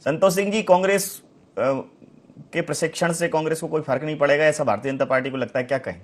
संतोष सिंह जी, कांग्रेस के प्रशिक्षण से कांग्रेस को कोई फर्क नहीं पड़ेगा, ऐसा भारतीय जनता पार्टी को लगता है, क्या कहें?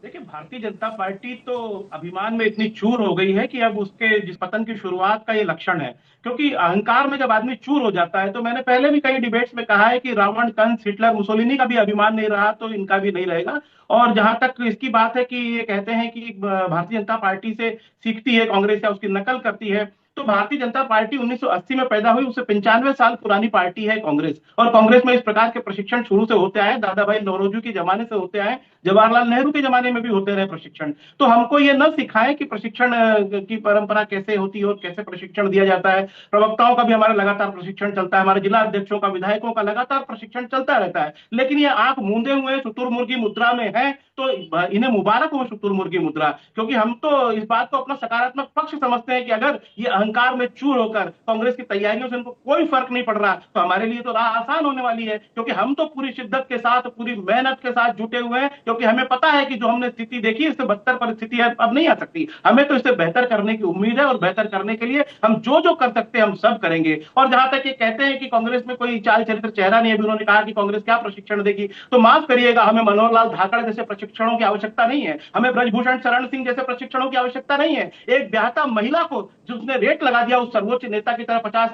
देखिए, भारतीय जनता पार्टी तो अभिमान में इतनी चूर हो गई है कि अब उसके जिस पतन की शुरुआत का ये लक्षण है। क्योंकि अहंकार में जब आदमी चूर हो जाता है, तो मैंने पहले भी कई डिबेट्स में कहा है कि रावण, कंस, हिटलर, मुसोलिनी का भी अभिमान नहीं रहा तो इनका भी नहीं रहेगा। और जहां तक इसकी बात है कि ये कहते हैं कि भारतीय जनता पार्टी से सीखती है कांग्रेस या उसकी नकल करती है, तो भारतीय जनता पार्टी 1980 में पैदा हुई, उससे 95 साल पुरानी पार्टी है कांग्रेस। और कांग्रेस में इस प्रकार के प्रशिक्षण शुरू से होते आए, दादा भाई नौरोजी के जमाने से होते आए, जवाहरलाल नेहरू के जमाने में भी होते रहे प्रशिक्षण। तो हमको ये न सिखाएं कि प्रशिक्षण की परंपरा कैसे होती है और कैसे प्रशिक्षण दिया जाता है। प्रवक्ताओं का भी हमारा लगातार प्रशिक्षण चलता है, हमारे जिला अध्यक्षों का, विधायकों का लगातार प्रशिक्षण चलता रहता है। लेकिन ये आंख मूंदे हुए शुतुरमुर्गी मुद्रा में है, तो इन्हें मुबारक हो शुतुरमुर्गी मुद्रा। क्योंकि हम तो इस बात को अपना सकारात्मक पक्ष समझते हैं कि अगर ये अहंकार में चूर होकर कांग्रेस की तैयारियों से उनको कोई फर्क नहीं पड़ रहा, तो हमारे लिए तो राह आसान होने वाली है। क्योंकि हम तो पूरी शिद्दत के साथ, पूरी मेहनत के साथ जुटे हुए हैं, क्योंकि हमें पता है कि जो हमने स्थिति देखी, इससे बदतर परिस्थिति अब नहीं आ सकती। हमें तो इसे बेहतर करने की उम्मीद है, और बेहतर करने के लिए हम जो जो कर सकते हैं हम सब करेंगे। और जहां तक ये कहते हैं कि कांग्रेस में कोई चाल चरित्र चेहरा नहीं है, अभी उन्होंने कहा कि कांग्रेस क्या प्रशिक्षण देगी, तो माफ करिएगा, हमें मनोहर लाल धाकड़ जैसे प्रशिक्षणों की आवश्यकता नहीं है, हमें ब्रजभूषण शरण सिंह जैसे प्रशिक्षणों की आवश्यकता नहीं है। एक ब्याहता महिला को जिसने रेट लगा दिया उस सर्वोच्च नेता की तरह 50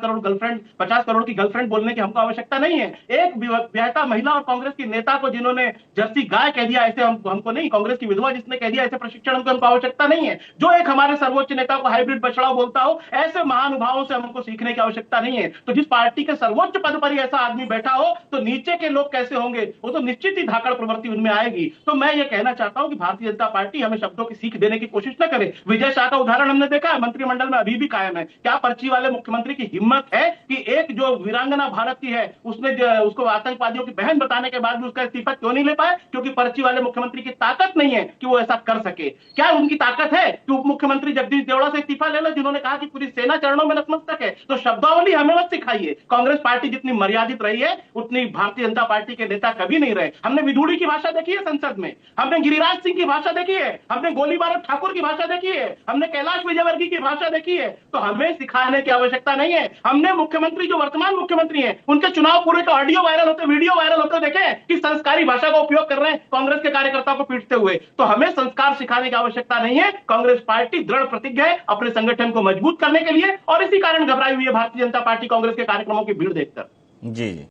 करोड़ की गर्लफ्रेंड बोलने की हमको आवश्यकता नहीं है। एक ब्याहता महिला और कांग्रेस की नेता को जिन्होंने जर्सी गाय कह दिया, ऐसे हमको नहीं, कांग्रेस की विधवा जिसने कह दिया, ऐसे प्रशिक्षण हमको आवश्यकता नहीं है। जो एक हमारे सर्वोच्च नेता को हाइब्रिड बछड़ा बोलता हो, ऐसे महानुभावों से हमको सीखने की आवश्यकता नहीं है। तो जिस पार्टी के सर्वोच्च पद पर ही ऐसा आदमी बैठा हो, तो नीचे के लोग कैसे होंगे? वो तो निश्चित ही धाकड़ प्रवृत्ति उनमें आएगी। तो मैं ये कहना चाहता हूं कि भारतीय जनता पार्टी हमें शब्दों की सीख देने की कोशिश न करे। विजय शाह का उदाहरण हमने देखा है, मंत्रिमंडल में अभी भी कायम है। क्या पर्ची वाले मुख्यमंत्री की हिम्मत है कि एक जो वीरांगना भारत की है, उसने उसको आतंकवादियों की बहन बताने के बाद भी उसका इस्तीफा क्यों नहीं ले पाए? क्योंकि पर्ची वाले मुख्यमंत्री की ताकत नहीं है कि वो ऐसा कर सके। क्या उनकी ताकत है कि उप मुख्यमंत्री जगदीश देवड़ा से इस्तीफा ले लो, जिन्होंने कहा कि पूरी सेना चरणों में नतमस्तक है? तो शब्दावली हमें मत सिखाइए। कांग्रेस पार्टी जितनी मर्यादित रही है, उतनी भारतीय जनता पार्टी के नेता कभी नहीं रहे। हमने विधुड़ी की भाषा देखी है संसद में, हमने गिरिराज सिंह की भाषा देखी है, हमने गोली बारूद ठाकुर की भाषा देखी है, हमने कैलाश विजयवर्गीय की भाषा देखी है। तो हमें सिखाने की आवश्यकता नहीं है। हमने मुख्यमंत्री, जो वर्तमान मुख्यमंत्री हैं, उनके चुनाव पूरे का ऑडियो वायरल होते, वीडियो वायरल होते देखे कि संस्कारी भाषा का उपयोग कर रहे हैं कांग्रेस के कार्यकर्ताओं को पीटते हुए। तो हमें संस्कार सिखाने की आवश्यकता नहीं है। कांग्रेस पार्टी दृढ़ प्रतिज्ञ है अपने संगठन को मजबूत करने के लिए, और इसी कारण घबराई हुई है भारतीय जनता पार्टी कांग्रेस के कार्यक्रमों की भीड़ देखकर। जी जी।